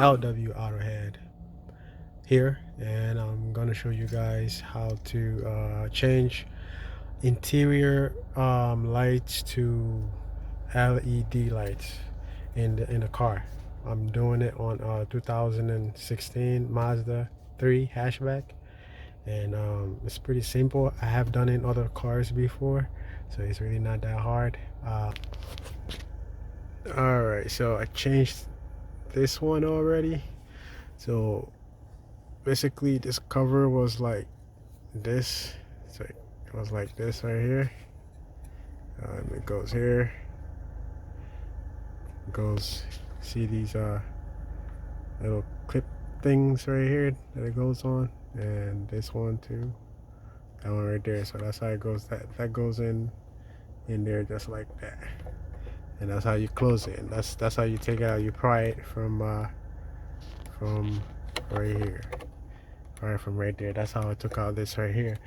LW auto head here, and I'm gonna show you guys how to change interior lights to LED lights in the car. I'm doing it on 2016 Mazda 3 hatchback, and it's pretty simple. I have done it in other cars before, so it's really not that hard. All right, so I changed this one already. So basically this cover was like this, so it was like this right here, and it goes here, it goes, see these little clip things right here that it goes on, and this one too, that one right there. So that's how it goes, that goes in there just like that, and that's how you close it, and that's how you take it out. You pry it from right here, right from right there. That's how I took out this right here.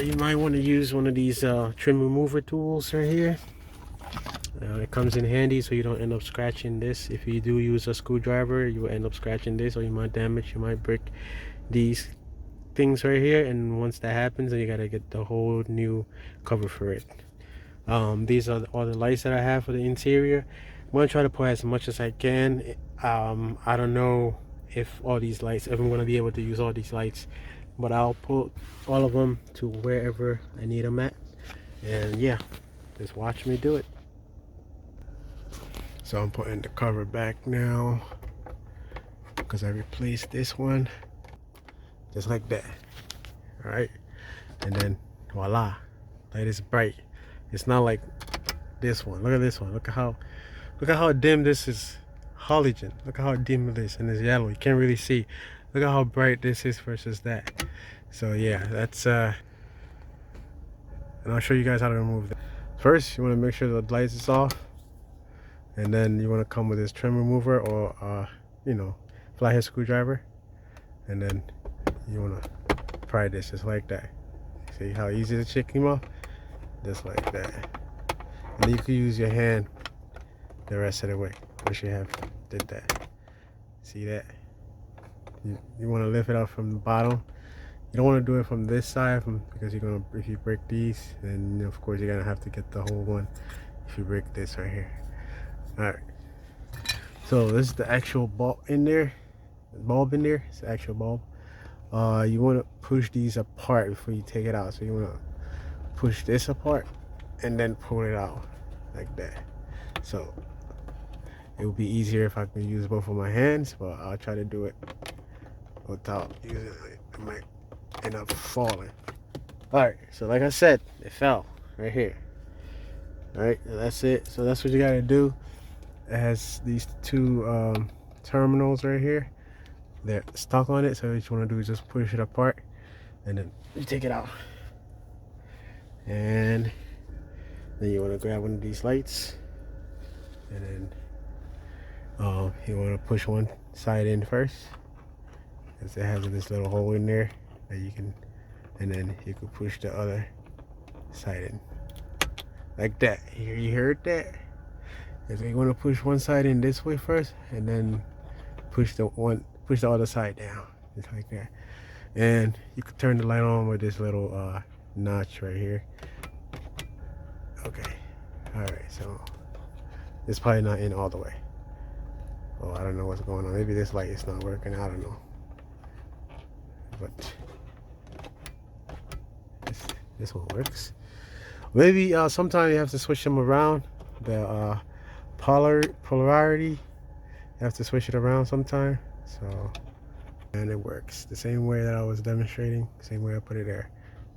You might want to use one of these trim remover tools right here. It comes in handy so you don't end up scratching this. If you do use a screwdriver, you will end up scratching this, or you might break these things right here, and once that happens, then you gotta get the whole new cover for it. These are all the lights that I have for the interior. I'm gonna try to put as much as I can. I don't know if all these lights, if I'm gonna be able to use all these lights, but I'll put all of them to wherever I need them at, and yeah, just watch me do it. So I'm putting the cover back now because I replaced this one just like that. All right, and then voila, light is bright. It's not like this one. Look at this one. Look at how dim this is. Halogen. Look at how dim it is, and it's yellow. You can't really see. Look at how bright this is versus that. So yeah, that's and I'll show you guys how to remove that. First, you want to make sure the lights is off, and then you want to come with this trim remover, or you know, flathead screwdriver, and then you want to pry this just like that. See how easy the shit came off? Just like that. And you can use your hand the rest of the way. Wish you have did that. See that? You want to lift it up from the bottom. You don't want to do it from this side, because you're gonna, if you break these, then of course you're gonna have to get the whole one if you break this right here. All right. So this is the actual bulb in there. It's the actual bulb. You want to push these apart before you take it out. So you want to push this apart and then pull it out like that. So it would be easier if I could use both of my hands, but I'll try to do it without using it. It might end up falling. All right, so like I said, it fell right here. All right, that's it. So that's what you got to do. It has these two terminals right here. They're stuck on it, so what you want to do is just push it apart, and then you take it out. And then you want to grab one of these lights, and then you want to push one side in first, because it has this little hole in there that you can, and then you can push the other side in like that. You heard that? So you want to push one side in this way first, and then push the other side down, just like that. And you can turn the light on with this little notch right here. Okay, all right, so it's probably not in all the way. Oh, I don't know what's going on. Maybe this light is not working. I don't know. But this one works. Maybe sometimes you have to switch them around. The polarity, you have to switch it around sometime. So, and it works the same way that I was demonstrating, same way I put it there.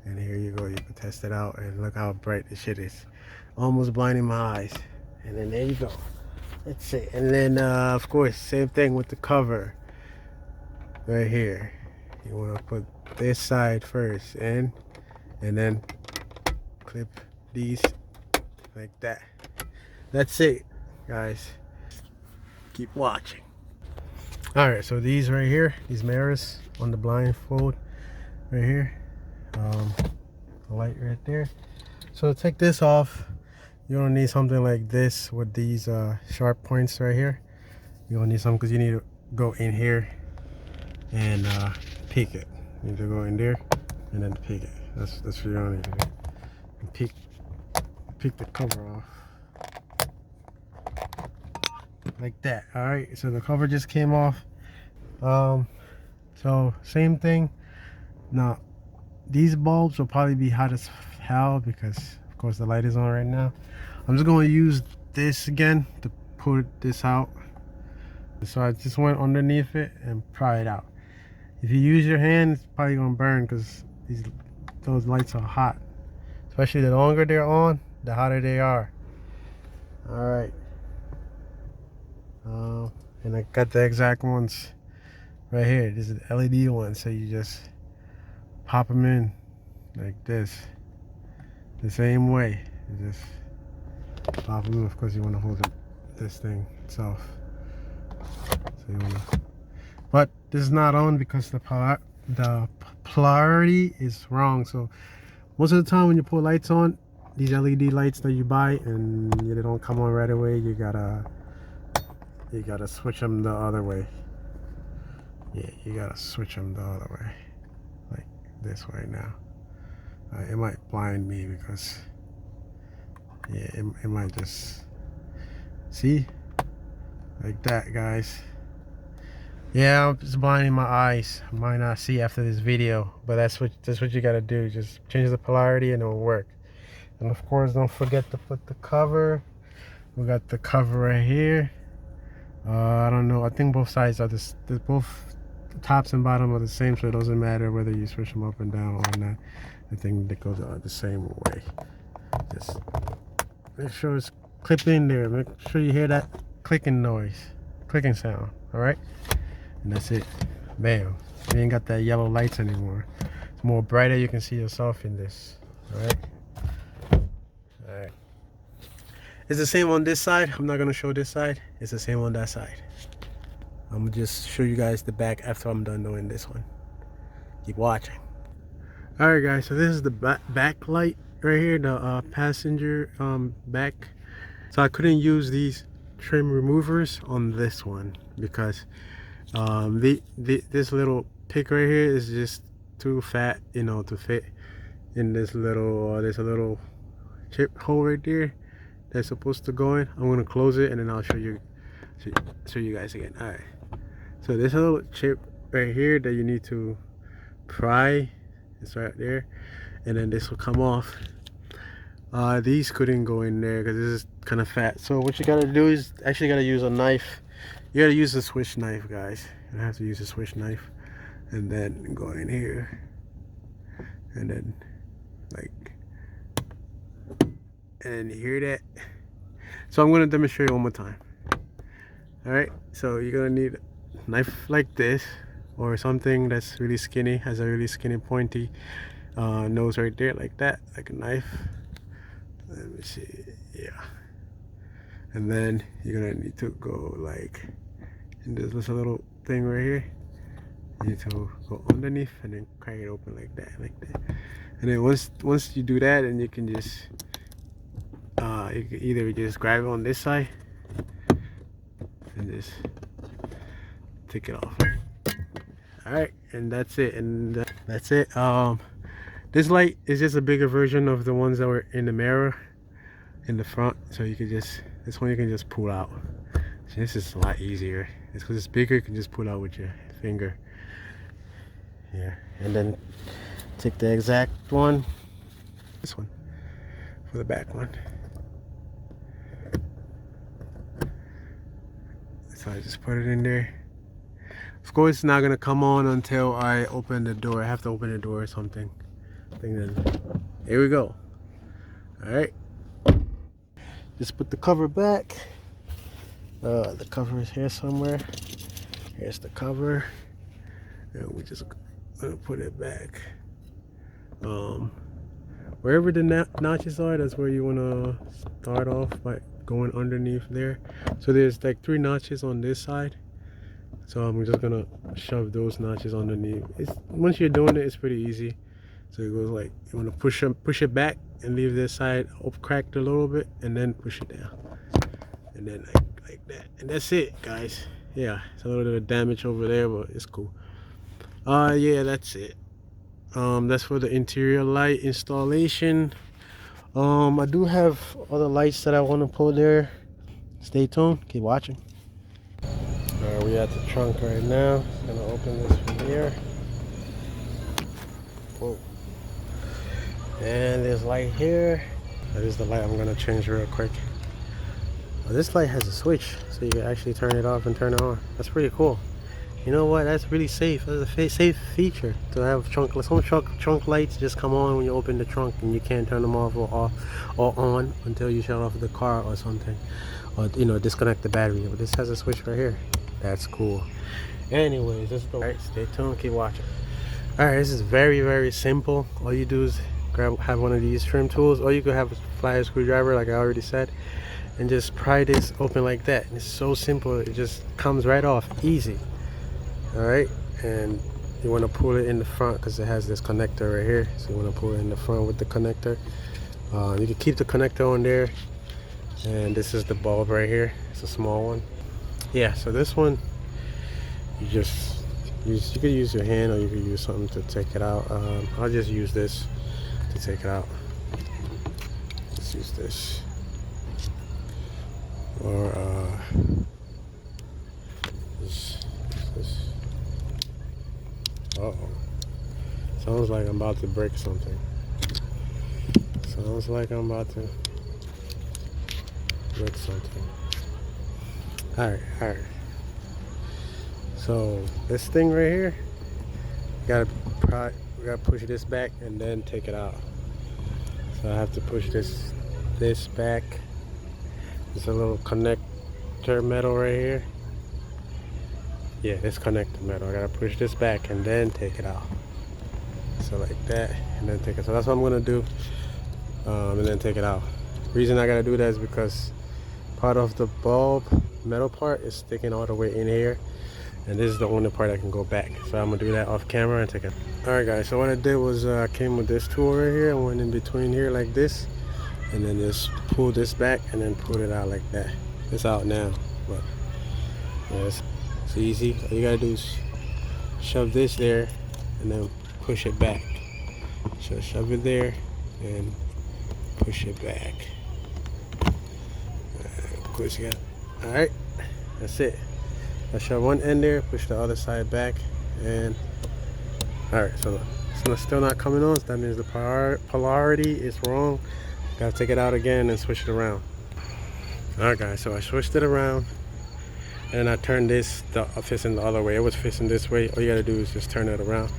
And here you go, you can test it out, and look how bright this shit is. Almost blinding my eyes. And then there you go. That's it. And then of course, same thing with the cover right here. You want to put this side first in, and then clip these like that. That's it, guys. Keep watching. All right, so these right here, these mirrors on the blindfold right here, the light right there. So to take this off, you're gonna need something like this with these sharp points right here. You're gonna need some, because you need to go in here and peek it. You need to go in there and then peek it. That's what you're gonna need to do. And peek the cover off. Like that. Alright, so the cover just came off. So same thing. Now these bulbs will probably be hot as hell because of course the light is on right now. I'm just going to use this again to put this out. So I just went underneath it and pry it out. If you use your hand, it's probably going to burn because those lights are hot. Especially the longer they're on, the hotter they are. Alright. And I got the exact ones right here. This is the LED one. So you just pop them in like this. The same way. You just pop them in. Of course, you want to hold this thing itself. So you want to, but this is not on because the polarity is wrong. So most of the time when you put lights on, these LED lights that you buy and they don't come on right away, you gotta switch them the other way. Yeah, you gotta switch them the other way, like this way now. It might blind me because yeah, it might just see like that, guys. Yeah, I'm just blinding my eyes. I might not see after this video, but that's what you gotta do. Just change the polarity and it'll work. And of course, don't forget to put the cover. We got the cover right here. I don't know. I think both sides are both the tops and bottom are the same, so it doesn't matter whether you switch them up and down or not. I think they go the same way. Just make sure it's clipped in there. Make sure you hear that clicking sound. All right, and that's it. Bam. You ain't got that yellow lights anymore. It's more brighter. You can see yourself in this. All right. All right. It's the same on this side. I'm not gonna show this side. It's the same on that side. I'm gonna just show you guys the back after I'm done doing this one. Keep watching. All right, guys. So this is the back light right here, the passenger back. So I couldn't use these trim removers on this one because this little pick right here is just too fat, you know, to fit in this little. There's a little chip hole right there that's supposed to go in. I'm gonna close it and then I'll show you guys again. All right, so there's a little chip right here that you need to pry. It's right there, and then this will come off. These couldn't go in there because this is kind of fat. So what you gotta do is actually gotta use a knife. You gotta use a Swiss knife, guys. You have to use a Swiss knife and then go in here and then like, and you hear that. So I'm going to demonstrate one more time. All right, so you're going to need a knife like this or something that's really skinny, has a really skinny pointy nose right there, like that, like a knife. Let me see. Yeah, and then you're going to need to go like, and there's a little thing right here. You need to go underneath and then crack it open like that. And then once you do that, and you can just you can either just grab it on this side and just take it off. All right, and that's it. And that's it. This light is just a bigger version of the ones that were in the mirror in the front. So you can just, this one you can just pull out. So this is a lot easier. It's because it's bigger. You can just pull out with your finger. Yeah, and then take the exact one, this one, for the back one. So I just put it in there. Of course, it's not gonna come on until I open the door. I have to open the door or something. Then here we go. All right, just put the cover back. The cover is here somewhere. Here's the cover, and we just gonna put it back. Wherever the notches are, that's where you want to start off by going underneath there. So there's like 3 notches on this side, so I'm just gonna shove those notches underneath. Once you're doing it, it's pretty easy. So it goes like, you want to push it back and leave this side cracked a little bit, and then push it down, and then like that, and that's it, guys. yeah, it's a little bit of damage over there, but it's cool. Yeah, that's it. That's for the interior light installation. I do have other lights that I want to put there. Stay tuned, keep watching. We at the trunk right now. Gonna open this from here. Whoa. And there's light here. That is the light I'm gonna change real quick. This light has a switch, so you can actually turn it off and turn it on. That's pretty cool. You know what? That's really safe. That's a safe feature to have trunk. Some trunk lights just come on when you open the trunk, and you can't turn them off or on until you shut off the car or something, or disconnect the battery. But this has a switch right here. That's cool. Anyways, let's go. All right, stay tuned. Keep watching. All right, this is very simple. All you do is have one of these trim tools, or you could have a flathead screwdriver, like I already said, and just pry this open like that. It's so simple. It just comes right off, easy. All right, and you want to pull it in the front because it has this connector right here, so you want to pull it in the front with the connector. You can keep the connector on there, and this is the bulb right here. It's a small one. Yeah, so this one you just use, you could use your hand, or you could use something to take it out. I'll just use this to take it out. Let's use this, or this. Uh-oh. Sounds like I'm about to break something. Sounds like I'm about to break something. Alright. So this thing right here, we gotta push this back and then take it out. So I have to push this back. There's a little connector metal right here. Yeah, this connector metal. I gotta push this back and then take it out. So like that, and then take it. So that's what I'm gonna do, and then take it out. The reason I gotta do that is because part of the bulb metal part is sticking all the way in here, and this is the only part that can go back. So I'm gonna do that off camera and take it. All right, guys. So what I did was I came with this tool right here. I went in between here like this, and then just pull this back and then pull it out like that. It's out now, but yeah, it's easy. All you gotta do is shove this there and then push it back. So shove it there and push it back. Push it. Alright, that's it. I shove one end there, push the other side back, and alright, so it's still not coming on, so that means the polarity is wrong. Gotta take it out again and switch it around. Alright guys, so I switched it around, and I turned this facing the other way. It was facing this way. All you gotta do is just turn it around.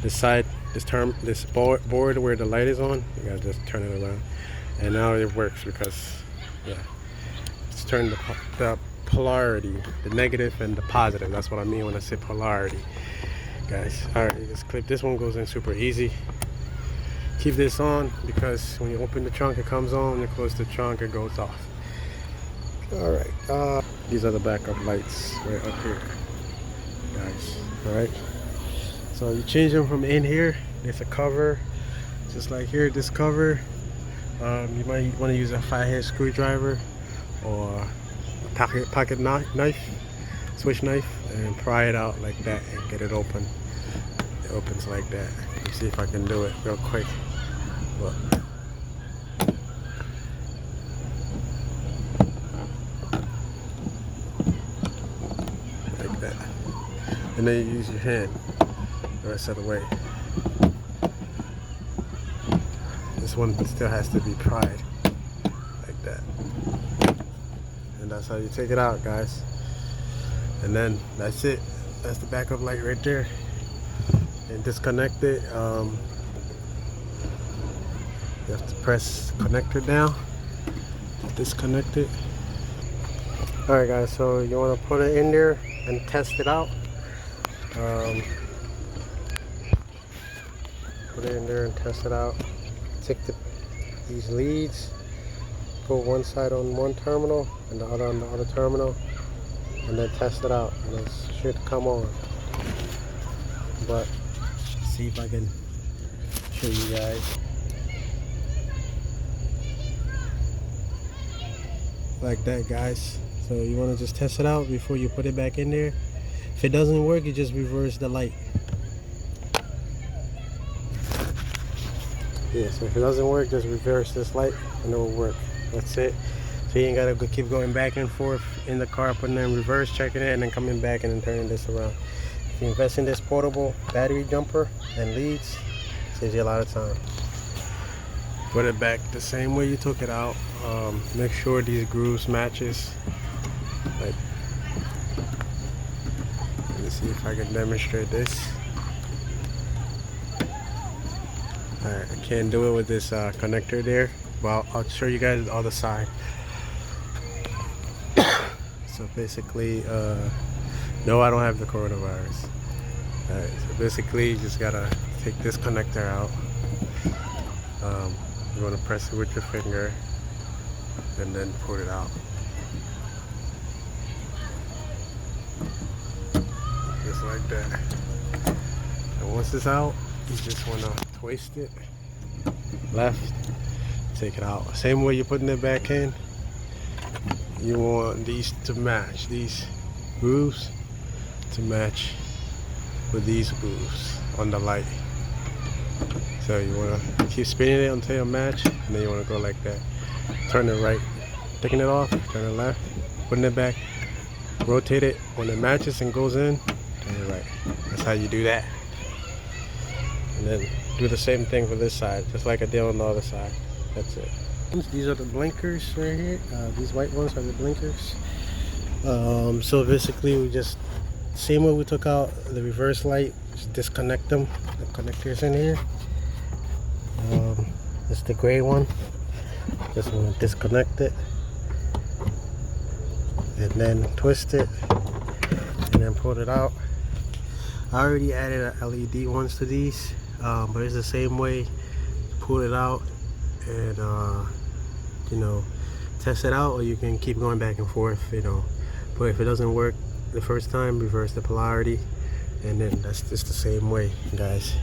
This side, this board where the light is on, you gotta just turn it around. And now it works because, yeah, it's turned the polarity, the negative and the positive. That's what I mean when I say polarity, guys. All right, you just clip. This one goes in super easy. Keep this on because when you open the trunk, it comes on. When you close the trunk, it goes off. All right. These are the backup lights right up here, guys. All right. So you change them from in here. There's a cover, just like here. This cover. You might want to use a flathead screwdriver or a pocket knife, switch knife, and pry it out like that and get it open. It opens like that. Let's see if I can do it real quick. Look. Like that. And then you use your hand the rest of the way. This one still has to be pried like that. And that's how you take it out, guys. And then that's it. That's the backup light right there. And disconnect it. You have to press the connector down to disconnect it. Alright guys, so you want to put it in there and test it out. Put it in there and test it out. Take these leads, put one side on one terminal and the other on the other terminal, and then test it out, and it should come on. But see if I can show you guys. Like that, guys. So you want to just test it out before you put it back in there. If it doesn't work, you just reverse the light. Yeah, so if it doesn't work, just reverse this light and it will work. That's it. So you ain't gotta keep going back and forth in the car, putting it in reverse, checking it, and then coming back and then turning this around. If you invest in this portable battery jumper and leads, saves you a lot of time. Put it back the same way you took it out. Make sure these grooves matches. Like, let me see if I can demonstrate this. Alright, I can't do it with this connector there, but I'll show you guys the other side. So basically, no, I don't have the coronavirus. Alright, so basically you just gotta take this connector out. You want to press it with your finger and then pull it out. Just like that. And once it's out, you just want to twist it left, take it out. Same way you're putting it back in. You want these to match, these grooves to match with these grooves on the light. So you want to keep spinning it until you match, and then you want to go like that. Turn it right, taking it off, turn it left, putting it back, rotate it. When it matches and goes in, turn it right. That's how you do that. And then do the same thing for this side, just like I did on the other side. That's it. These are the blinkers right here. These white ones are the blinkers. So basically we just, same way we took out the reverse light, just disconnect them. The connectors in here. It's the gray one. Just want to disconnect it and then twist it and then pull it out. I already added LED ones to these, but it's the same way. Pull it out and you know, test it out, or you can keep going back and forth, you know. But if it doesn't work the first time, reverse the polarity, and then that's just the same way, guys.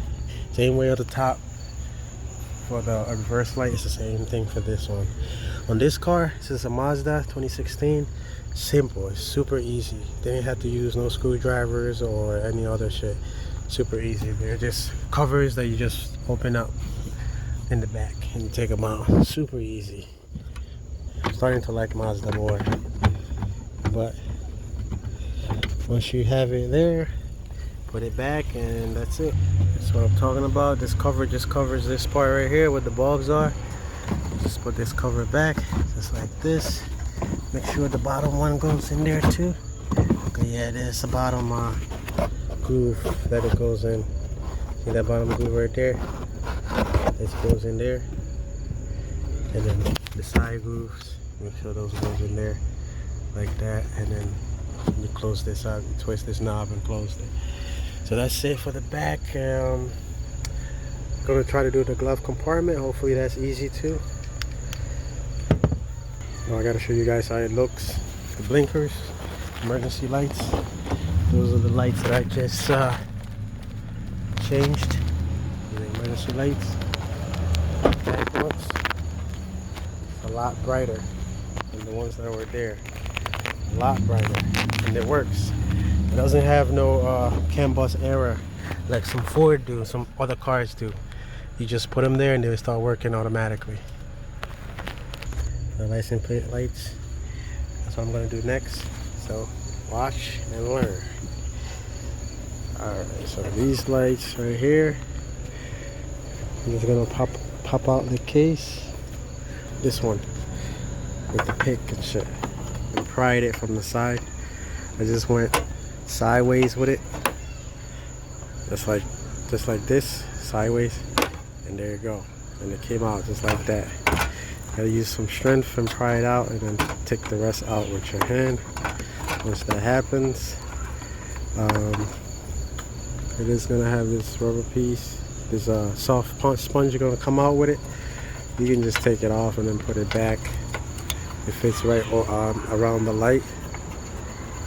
Same way at the top for the reverse light. It's the same thing for this one. On this car, this is a Mazda 2016. Simple, it's super easy. They didn't have to use no screwdrivers or any other shit. Super easy. They're just covers that you just open up in the back and you take them out. Super easy. I'm starting to like Mazda more. But once you have it there, put it back and that's it. That's what I'm talking about. This cover just covers this part right here where the bulbs are. Just put this cover back just like this. Make sure the bottom one goes in there too. Okay, yeah, there's the bottom groove that it goes in. See that bottom groove right there? This goes in there. And then the side grooves, make sure those goes in there like that. And then you close this out, you twist this knob and close it. So that's it for the back. Gonna try to do the glove compartment. Hopefully that's easy too. Now I gotta show you guys how it looks. The blinkers, emergency lights. Those are the lights that I just changed. The emergency lights. Back ones. It's a lot brighter than the ones that were there. A lot brighter, and it works. It doesn't have no CAN bus error like some Ford do, some other cars do. You just put them there and they start working automatically. The license plate lights. That's what I'm gonna do next. So watch and learn. Alright, so these lights right here. I'm just gonna pop out the case. This one with the pick and shit. And pried it from the side. I just went sideways with it. Just like this, sideways. And there you go. And it came out just like that. Gotta use some strength and pry it out and then take the rest out with your hand. Once that happens, it is gonna have this rubber piece. There's a soft sponge you're gonna come out with it. You can just take it off and then put it back. It fits right around the light.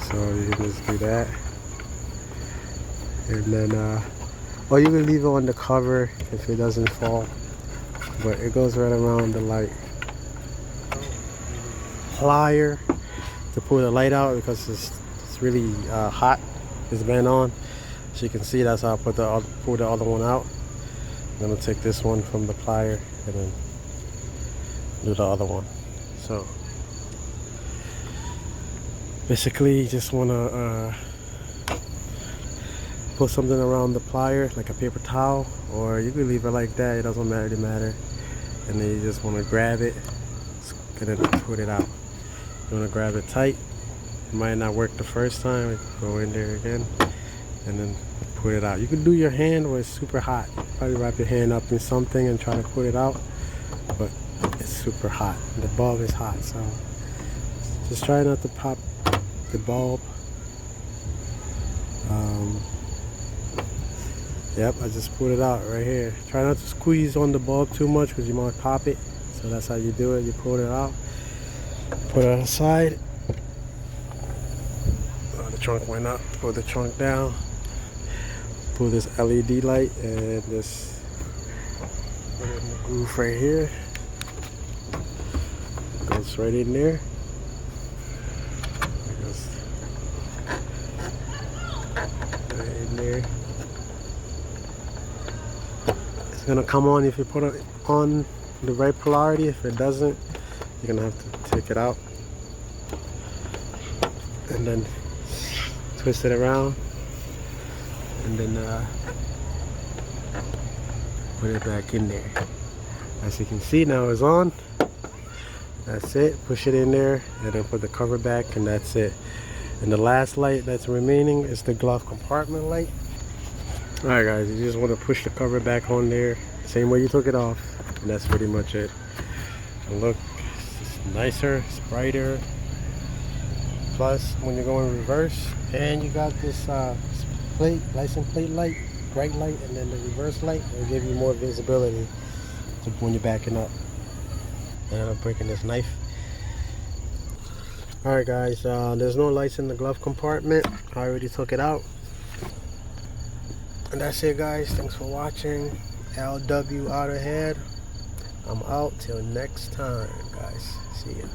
So you can just do that. And then, or you can leave it on the cover if it doesn't fall. But it goes right around the light. Plier to pull the light out because it's really hot. It's been on. So you can see that's how I pull the other one out. I'm gonna take this one from the plier and then do the other one. So basically you just wanna put something around the plier, like a paper towel, or you can leave it like that, it doesn't really matter. And then you just wanna grab it and then put it out. You wanna grab it tight. It might not work the first time, go in there again and then put it out. You can do your hand where it's super hot. Probably wrap your hand up in something and try to put it out, but it's super hot. The bulb is hot, so just try not to pop the bulb. Yep, I just pulled it out right here. Try not to squeeze on the bulb too much because you might pop it. So that's how you do it. You pull it out, put it aside. Oh, the trunk went up. Pull the trunk down. Pull this LED light and just put it in the groove right here. It goes right in there. It goes right in there. It's gonna come on if you put it on the right polarity. If it doesn't, you're gonna have to take it out and then twist it around and then put it back in there. As you can see, now it's on. That's it. Push it in there and then put the cover back, and that's it. And the last light that's remaining is the glove compartment light. Alright guys, you just want to push the cover back on there same way you took it off, and that's pretty much it. And look, it's nicer, it's brighter. Plus when you're going reverse, and you got this license plate light, bright light, and then the reverse light will give you more visibility to when you're backing up. And I'm breaking this knife. Alright guys, there's no lights in the glove compartment. I already took it out. And that's it guys, thanks for watching. LW out ahead. I'm out till next time guys, see ya.